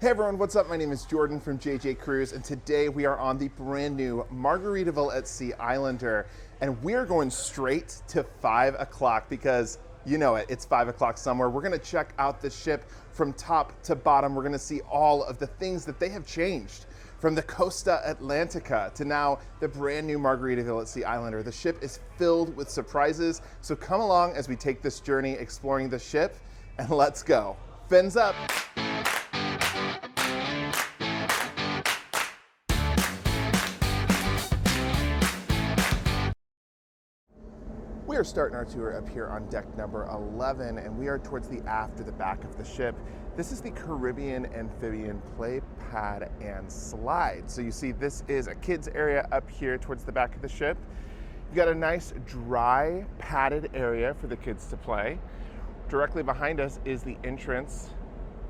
Hey everyone, what's up? My name is Jordan from JJ Cruise, and today we are on the brand new Margaritaville at Sea Islander, and we're going straight to 5 o'clock because you know it, it's 5 o'clock somewhere. We're gonna check out the ship from top to bottom. We're gonna see all of the things that they have changed from the Costa Atlantica to now the brand new Margaritaville at Sea Islander. The ship is filled with surprises, so come along as we take this journey exploring the ship, and let's go. Fins up. We are starting our tour up here on deck number 11, and we are towards the aft or the back of the ship. This is the Caribbean amphibian play pad and slide. So you see this is a kids area up here towards the back of the ship. You've got a nice dry padded area for the kids to play. Directly behind us is the entrance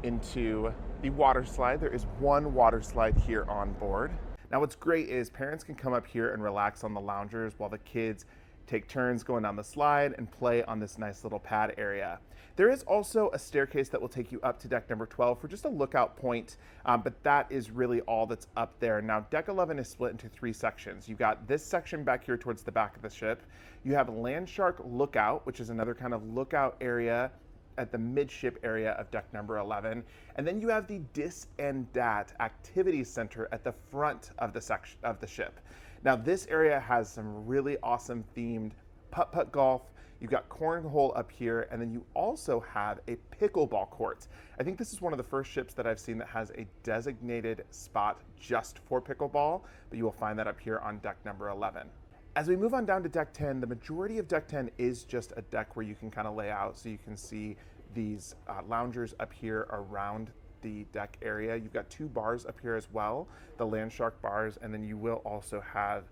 into the water slide. There is one water slide here on board. Now what's great is parents can come up here and relax on the loungers while the kids take turns going down the slide and play on this nice little pad area. There is also a staircase that will take you up to deck number 12 for just a lookout point, but that is really all that's up there. Now, deck 11 is split into 3 sections. You've got this section back here towards the back of the ship. You have landshark lookout, which is another kind of lookout area at the midship area of deck number 11. And then you have the Dis and Dat activity center at the front of the section of the ship. Now this area has some really awesome themed putt-putt golf. You've got cornhole up here, and then you also have a pickleball court. I think this is one of the first ships that I've seen that has a designated spot just for pickleball, but you will find that up here on deck number 11. As we move on down to deck 10, the majority of deck 10 is just a deck where you can kind of lay out so you can see these loungers up here around the deck area. You've got 2 bars up here as well, the landshark bars, and then you will also have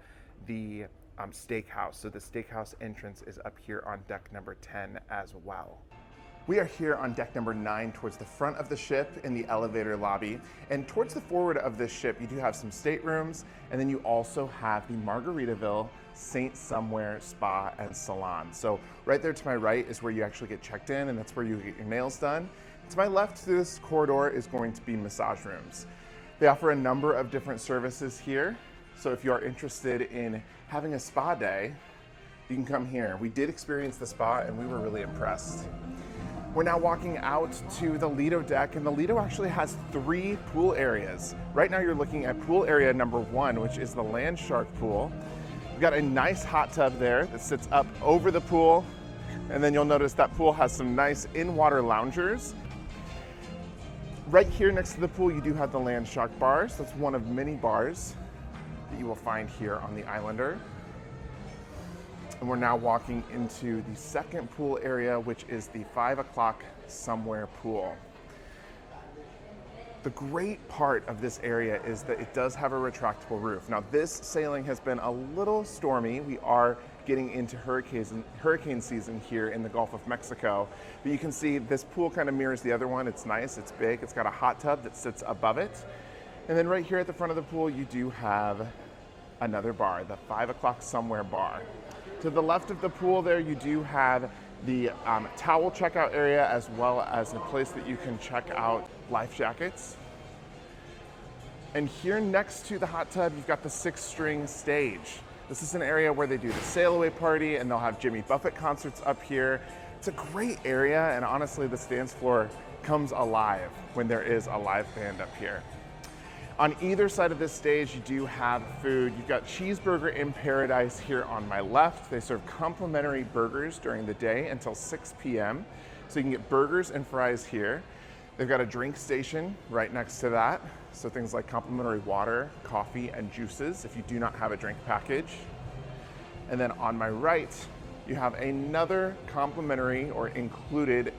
the steakhouse. So the steakhouse entrance is up here on deck number 10 as well. We are here on deck number 9 towards the front of the ship in the elevator lobby. And towards the forward of this ship, you do have some staterooms, and then you also have the Margaritaville Saint Somewhere Spa and Salon. So right there to my right is where you actually get checked in, and that's where you get your nails done. To my left through this corridor is going to be massage rooms. They offer a number of different services here. So if you are interested in having a spa day, you can come here. We did experience the spa and we were really impressed. We're now walking out to the Lido deck, and the Lido actually has 3 pool areas. Right now you're looking at pool area number 1, which is the landshark pool. We've got a nice hot tub there that sits up over the pool, and then you'll notice that pool has some nice in-water loungers. Right here next to the pool, you do have the landshark bars. That's one of many bars that you will find here on the Islander. And we're now walking into the second pool area, which is the 5 o'clock somewhere pool. The great part of this area is that it does have a retractable roof. Now this sailing has been a little stormy. We are getting into hurricane season here in the Gulf of Mexico. But you can see this pool kind of mirrors the other one. It's nice, it's big, it's got a hot tub that sits above it. And then right here at the front of the pool, you do have another bar, the 5 o'clock somewhere bar. To the left of the pool there, you do have the towel checkout area, as well as a place that you can check out life jackets. And here next to the hot tub, you've got the 6-string stage. This is an area where they do the sail away party, and they'll have Jimmy Buffett concerts up here. It's a great area, and honestly, the dance floor comes alive when there is a live band up here. On either side of this stage, you do have food. You've got Cheeseburger in Paradise here on my left. They serve complimentary burgers during the day until 6 p.m. So you can get burgers and fries here. They've got a drink station right next to that. So things like complimentary water, coffee, and juices if you do not have a drink package. And then on my right, you have another complimentary or included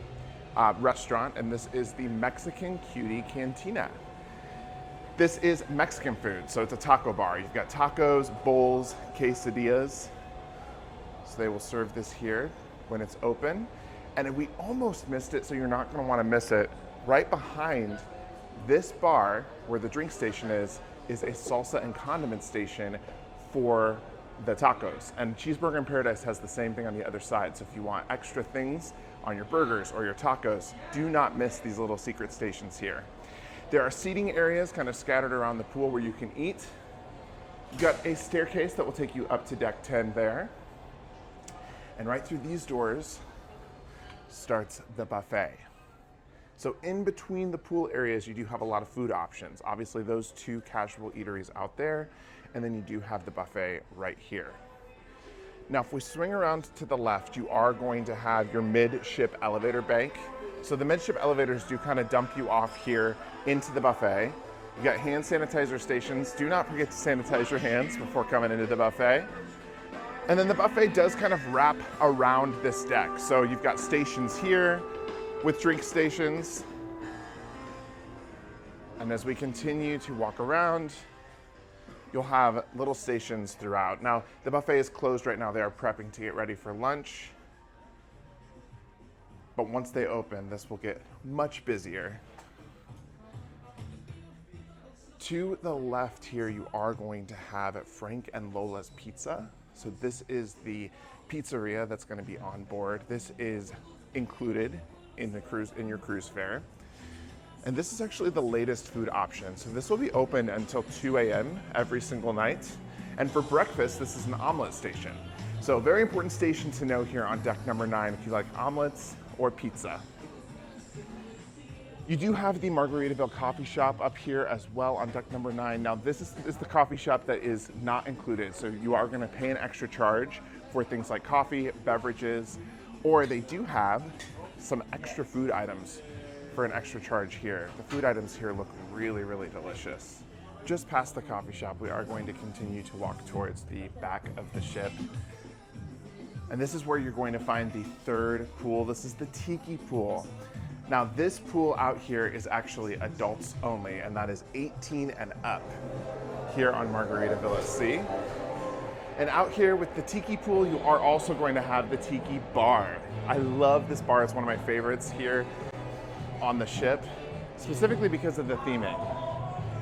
restaurant, and this is the Mexican Cutie Cantina. This is Mexican food, so it's a taco bar. You've got tacos, bowls, quesadillas. So they will serve this here when it's open. And we almost missed it, so you're not gonna wanna miss it. Right behind this bar, where the drink station is a salsa and condiment station for the tacos. And Cheeseburger in Paradise has the same thing on the other side. So if you want extra things on your burgers or your tacos, do not miss these little secret stations here. There are seating areas kind of scattered around the pool where you can eat. You've got a staircase that will take you up to deck 10 there. And right through these doors starts the buffet. So in between the pool areas, you do have a lot of food options. Obviously those two casual eateries out there, and then you do have the buffet right here. Now, if we swing around to the left, you are going to have your midship elevator bank. So the midship elevators do kind of dump you off here into the buffet. You've got hand sanitizer stations. Do not forget to sanitize your hands before coming into the buffet. And then the buffet does kind of wrap around this deck. So you've got stations here with drink stations. And as we continue to walk around, you'll have little stations throughout. Now, the buffet is closed right now. They are prepping to get ready for lunch. But once they open, this will get much busier. To the left here, you are going to have Frank and Lola's Pizza. So this is the pizzeria that's going to be on board. This is included in your cruise fare. And this is actually the latest food option. So this will be open until 2 a.m. every single night. And for breakfast, this is an omelet station. So a very important station to know here on deck number 9 if you like omelets or pizza. You do have the Margaritaville coffee shop up here as well on deck number 9. Now this is the coffee shop that is not included. So you are going to pay an extra charge for things like coffee, beverages, or they do have some extra food items for an extra charge here. The food items here look really, really delicious. Just past the coffee shop, we are going to continue to walk towards the back of the ship. And this is where you're going to find the third pool. This is the Tiki pool. Now this pool out here is actually adults only, and that is 18 and up here on Margaritaville at Sea. And out here with the Tiki pool, you are also going to have the Tiki bar. I love this bar. It's one of my favorites here on the ship, specifically because of the theming.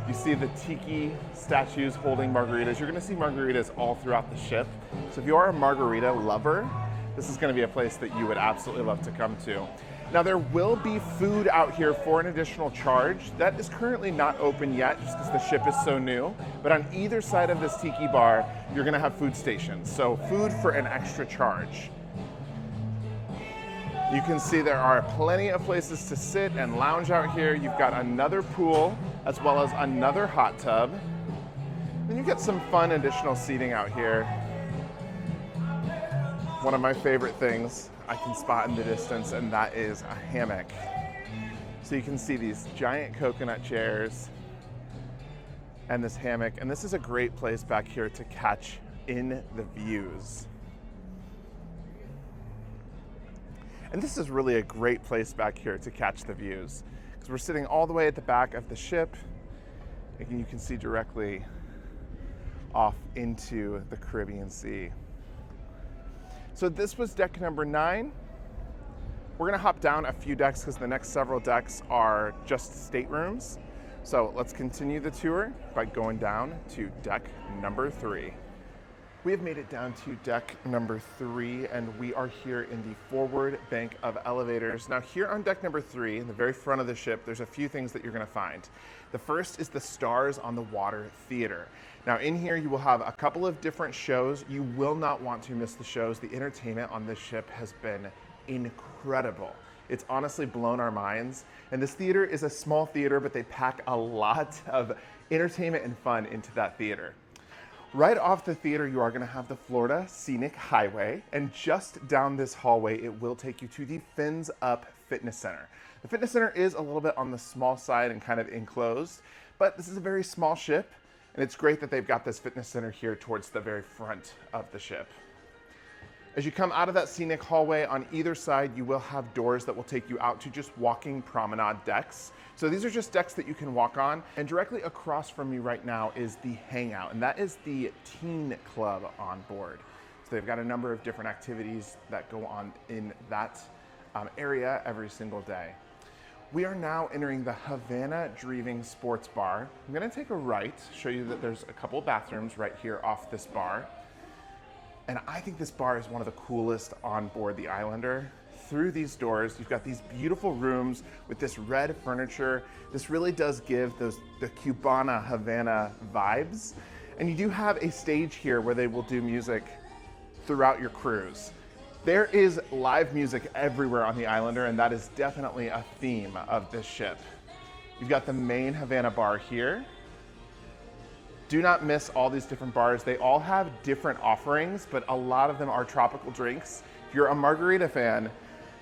You see the Tiki statues holding margaritas. You're gonna see margaritas all throughout the ship. So if you are a margarita lover, this is gonna be a place that you would absolutely love to come to. Now there will be food out here for an additional charge. That is currently not open yet just because the ship is so new. But on either side of this Tiki bar, you're gonna have food stations. So food for an extra charge. You can see there are plenty of places to sit and lounge out here. You've got another pool as well as another hot tub. Then you get some fun additional seating out here. One of my favorite things I can spot in the distance, and that is a hammock. So you can see these giant coconut chairs and this hammock, and this is a great place back here to catch in the views. And this is really a great place back here to catch the views because we're sitting all the way at the back of the ship, and you can see directly off into the Caribbean Sea. So this was deck number 9. We're gonna hop down a few decks because the next several decks are just staterooms. So let's continue the tour by going down to deck number 3. We have made it down to deck number 3, and we are here in the forward bank of elevators. Now here on deck number 3, in the very front of the ship, there's a few things that you're gonna find. The first is the Stars on the Water Theater. Now in here you will have a couple of different shows. You will not want to miss the shows. The entertainment on this ship has been incredible. It's honestly blown our minds. And this theater is a small theater, but they pack a lot of entertainment and fun into that theater. Right off the theater, you are gonna have the Florida Scenic Highway, and just down this hallway, it will take you to the Fins Up Fitness Center. The fitness center is a little bit on the small side and kind of enclosed, but this is a very small ship, and it's great that they've got this fitness center here towards the very front of the ship. As you come out of that scenic hallway, on either side, you will have doors that will take you out to just walking promenade decks. So these are just decks that you can walk on. And directly across from me right now is the Hangout, and that is the teen club on board. So they've got a number of different activities that go on in that area every single day. We are now entering the Havana Dreaming Sports Bar. I'm gonna take a right, show you that there's a couple bathrooms right here off this bar. And I think this bar is one of the coolest on board the Islander. through these doors, you've got these beautiful rooms with this red furniture. This really does give the Cubana Havana vibes. And you do have a stage here where they will do music throughout your cruise. There is live music everywhere on the Islander, and that is definitely a theme of this ship. You've got the main Havana bar here. Do not miss all these different bars. They all have different offerings, but a lot of them are tropical drinks. If you're a margarita fan,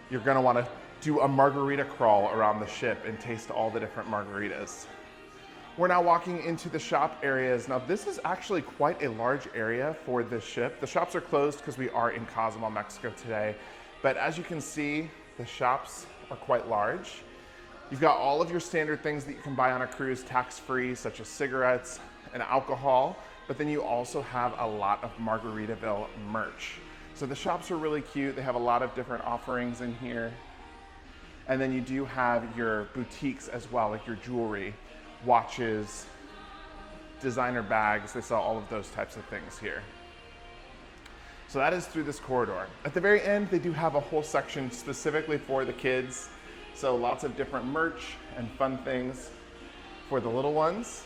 you're gonna wanna do a margarita crawl around the ship and taste all the different margaritas. We're now walking into the shop areas. Now this is actually quite a large area for this ship. The shops are closed because we are in Cozumel, Mexico today. But as you can see, the shops are quite large. You've got all of your standard things that you can buy on a cruise tax-free, such as cigarettes and alcohol, but then you also have a lot of Margaritaville merch. So the shops are really cute. They have a lot of different offerings in here. And then you do have your boutiques as well, like your jewelry, watches, designer bags. They sell all of those types of things here. So that is through this corridor. At the very end, they do have a whole section specifically for the kids. So lots of different merch and fun things for the little ones.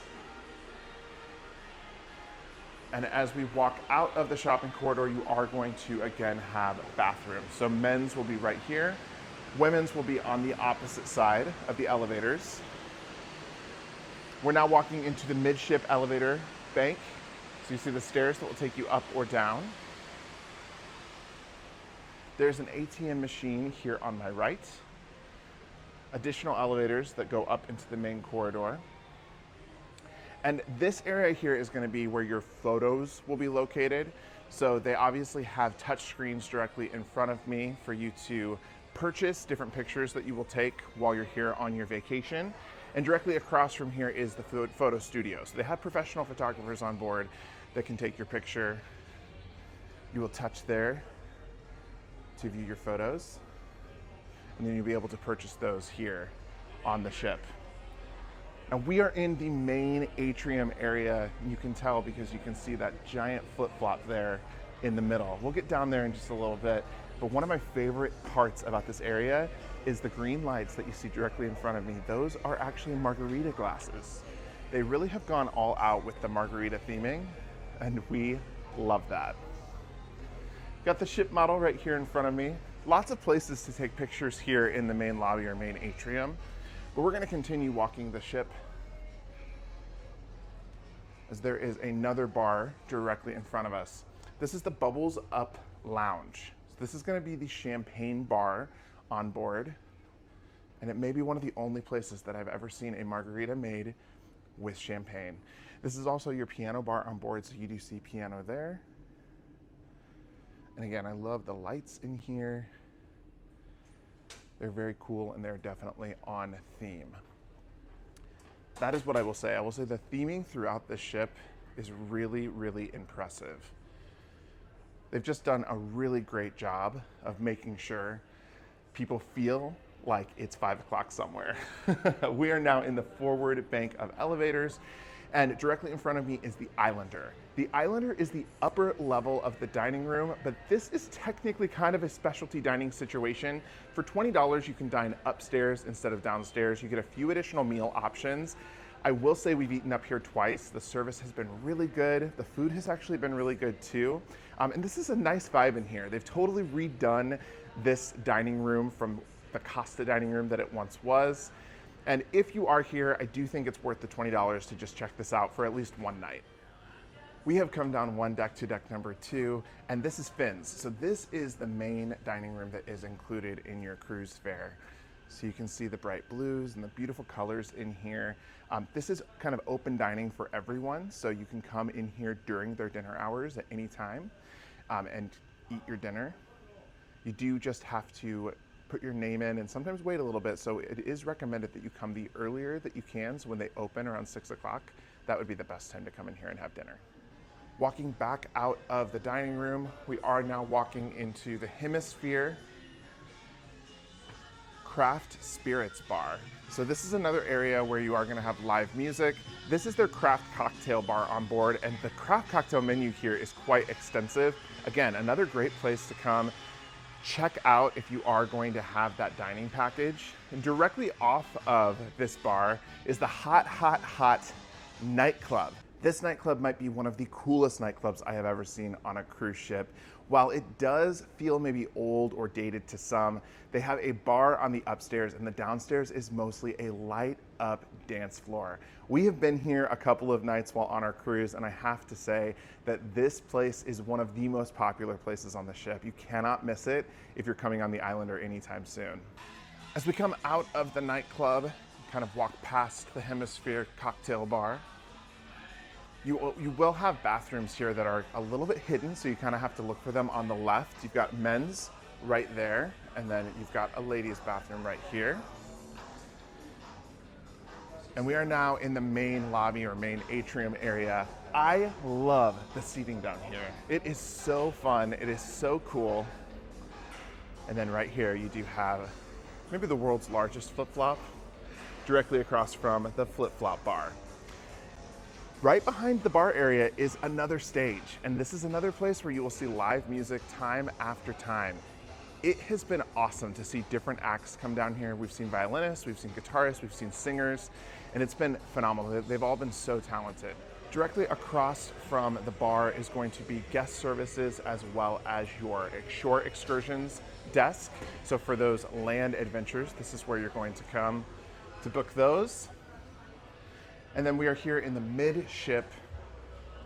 And as we walk out of the shopping corridor, you are going to again have bathrooms. So men's will be right here. Women's will be on the opposite side of the elevators. We're now walking into the midship elevator bank. So you see the stairs that will take you up or down. There's an ATM machine here on my right. Additional elevators that go up into the main corridor. And this area here is going to be where your photos will be located. So they obviously have touch screens directly in front of me for you to purchase different pictures that you will take while you're here on your vacation. And directly across from here is the photo studio. So they have professional photographers on board that can take your picture. You will touch there to view your photos. And then you'll be able to purchase those here on the ship. Now we are in the main atrium area. You can tell because you can see that giant flip-flop there in the middle. We'll get down there in just a little bit, but one of my favorite parts about this area is the green lights that you see directly in front of me. Those are actually margarita glasses. They really have gone all out with the margarita theming, and we love that. Got the ship model right here in front of me. Lots of places to take pictures here in the main lobby or main atrium. But we're going to continue walking the ship as there is another bar directly in front of us. This is the Bubbles Up Lounge. So this is going to be the champagne bar on board, and it may be one of the only places that I've ever seen a margarita made with champagne. This is also your piano bar on board, so you do see piano there. And again, I love the lights in here. They're very cool and they're definitely on theme. That is what I will say. I will say the theming throughout this ship is really, really impressive. They've just done a really great job of making sure people feel like it's 5 o'clock somewhere. We are now in the forward bank of elevators, and directly in front of me is the Islander. The Islander is the upper level of the dining room, but this is technically kind of a specialty dining situation. For $20, you can dine upstairs instead of downstairs. You get a few additional meal options. I will say we've eaten up here twice. The service has been really good. The food has actually been really good too. And this is a nice vibe in here. They've totally redone this dining room from the Costa dining room that it once was. And if you are here, I do think it's worth the $20 to just check this out for at least one night. We have come down one deck to deck number 2, and this is Finn's. So this is the main dining room that is included in your cruise fare. So you can see the bright blues and the beautiful colors in here. This is kind of open dining for everyone, so you can come in here during their dinner hours at any time and eat your dinner. You do just have to put your name in and sometimes wait a little bit, so it is recommended that you come the earlier that you can, so when they open around 6 o'clock, that would be the best time to come in here and have dinner. Walking back out of the dining room, we are now walking into the Hemisphere Craft Spirits Bar. So this is another area where you are going to have live music. This is their craft cocktail bar on board, and the craft cocktail menu here is quite extensive. Again, another great place to come check out if you are going to have that dining package. And directly off of this bar is the hot, hot, hot nightclub. This nightclub might be one of the coolest nightclubs I have ever seen on a cruise ship. While it does feel maybe old or dated to some, they have a bar on the upstairs and the downstairs is mostly a light up dance floor. We have been here a couple of nights while on our cruise, and I have to say that this place is one of the most popular places on the ship. You cannot miss it if you're coming on the Islander anytime soon. As we come out of the nightclub, kind of walk past the Hemisphere cocktail bar, you will have bathrooms here that are a little bit hidden, so you kind of have to look for them on the left. You've got men's right there, and then you've got a ladies' bathroom right here. And we are now in the main lobby or main atrium area. I love the seating down here. It is so fun, it is so cool. And then right here you do have maybe the world's largest flip-flop directly across from the flip-flop bar. Right behind the bar area is another stage, and this is another place where you will see live music time after time. It has been awesome to see different acts come down here. We've seen violinists, we've seen guitarists, we've seen singers, and it's been phenomenal. They've all been so talented. Directly across from the bar is going to be guest services as well as your shore excursions desk. So for those land adventures, this is where you're going to come to book those. And then we are here in the midship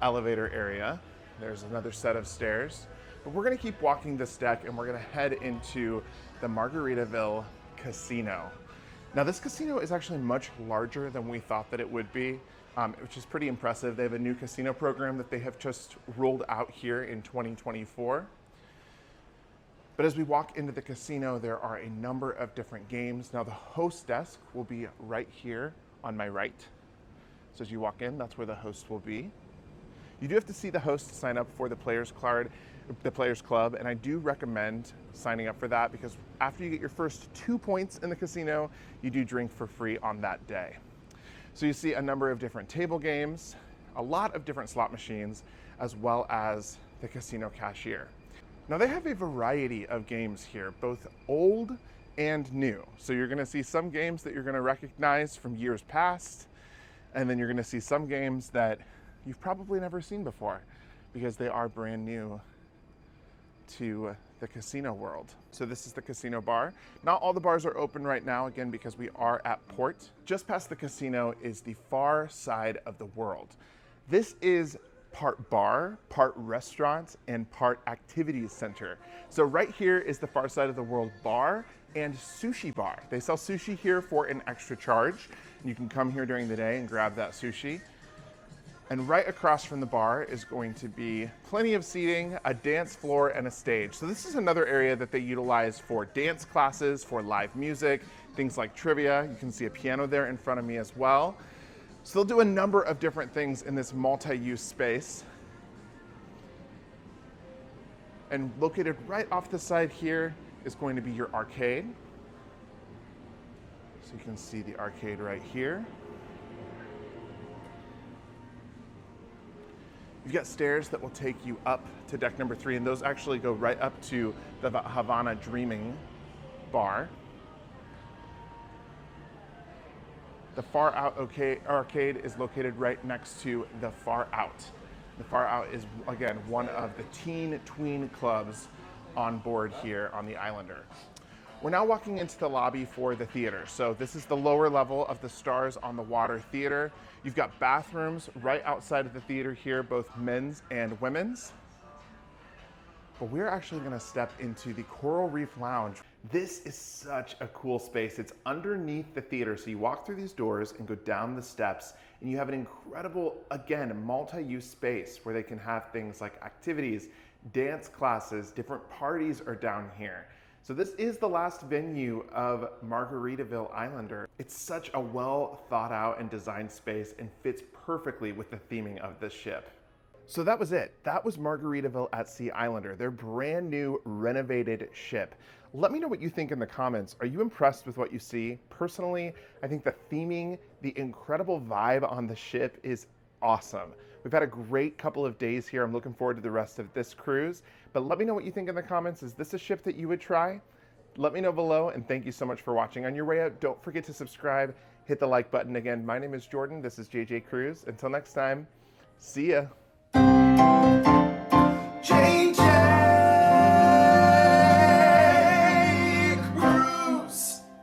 elevator area. There's another set of stairs. But we're gonna keep walking this deck and we're gonna head into the Margaritaville Casino. Now this casino is actually much larger than we thought that it would be, which is pretty impressive. They have a new casino program that they have just rolled out here in 2024. But as we walk into the casino, there are a number of different games. Now the host desk will be right here on my right. So as you walk in, that's where the host will be. You do have to see the host to sign up for the Players Club, and I do recommend signing up for that because after you get your first 2 points in the casino, you do drink for free on that day. So you see a number of different table games, a lot of different slot machines, as well as the casino cashier. Now they have a variety of games here, both old and new. So you're gonna see some games that you're gonna recognize from years past, and then you're gonna see some games that you've probably never seen before because they are brand new to the casino world. So this is the casino bar. Not all the bars are open right now, again, because we are at port. Just past the casino is the far side of the world. This is part bar, part restaurant, and part activities center. So right here is the far side of the world bar and sushi bar. They sell sushi here for an extra charge. You can come here during the day and grab that sushi. And right across from the bar is going to be plenty of seating, a dance floor, and a stage. So this is another area that they utilize for dance classes, for live music, things like trivia. You can see a piano there in front of me as well. So they'll do a number of different things in this multi-use space. And located right off the side here is going to be your arcade. So you can see the arcade right here. You've got stairs that will take you up to deck number 3, and those actually go right up to the Havana Dreaming bar. The Far Out arcade is located right next to the Far Out. The Far Out is, again, one of the teen tween clubs on board here on the Islander. We're now walking into the lobby for the theater. So this is the lower level of the Stars on the Water Theater. You've got bathrooms right outside of the theater here, both men's and women's. But we're actually gonna step into the Coral Reef Lounge. This is such a cool space. It's underneath the theater. So you walk through these doors and go down the steps, and you have an incredible, again, multi-use space where they can have things like activities, dance classes, different parties are down here. So this is the last venue of Margaritaville Islander. It's such a well thought out and designed space and fits perfectly with the theming of this ship. So that was it. That was Margaritaville at Sea Islander, their brand new renovated ship. Let me know what you think in the comments. Are you impressed with what you see? Personally, I think the theming, the incredible vibe on the ship is awesome. We've had a great couple of days here. I'm looking forward to the rest of this cruise. But let me know what you think in the comments. Is this a ship that you would try? Let me know below, and thank you so much for watching. On your way out, don't forget to subscribe, hit the like button. Again, my name is Jordan. This is JJ Cruise. Until next time, see ya.